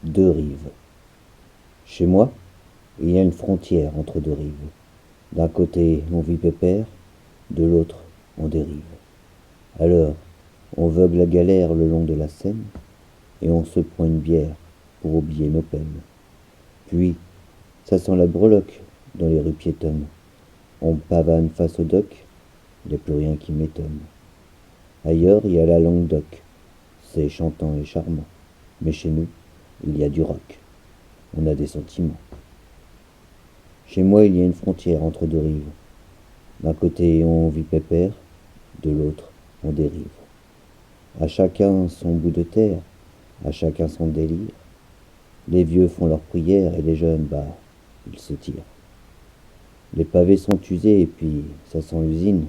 Deux rives. Chez moi, il y a une frontière entre deux rives. D'un côté, on vit pépère, de l'autre, on dérive. Alors, on vogue la galère le long de la Seine, et on se prend une bière pour oublier nos peines. Puis, ça sent la breloque dans les rues piétonnes. On pavane face au dock, il n'y a plus rien qui m'étonne. Ailleurs, il y a la Languedoc, c'est chantant et charmant. Mais chez nous, il y a du rock. On a des sentiments. Chez moi, il y a une frontière entre deux rives. D'un côté, on vit pépère, de l'autre, on dérive. À chacun son bout de terre, à chacun son délire. Les vieux font leurs prières et les jeunes, ils se tirent. Les pavés sont usés et puis ça sent l'usine.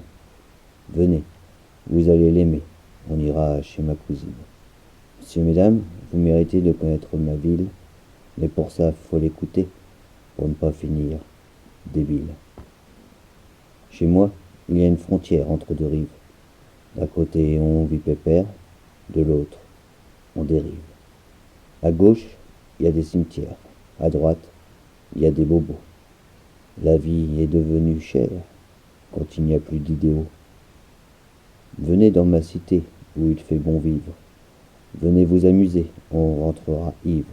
Venez, vous allez l'aimer, on ira chez ma cousine. Messieurs, mesdames, vous méritez de connaître ma ville, mais pour ça, faut l'écouter, pour ne pas finir débile. Chez moi, il y a une frontière entre deux rives. D'un côté, on vit pépère, de l'autre, on dérive. À gauche, il y a des cimetières. À droite, il y a des bobos. La vie est devenue chère quand il n'y a plus d'idéaux. Venez dans ma cité où il fait bon vivre. Venez vous amuser, on rentrera ivre.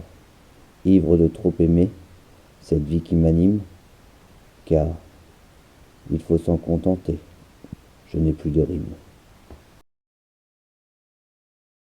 Ivre de trop aimer cette vie qui m'anime, car il faut s'en contenter. Je n'ai plus de rime.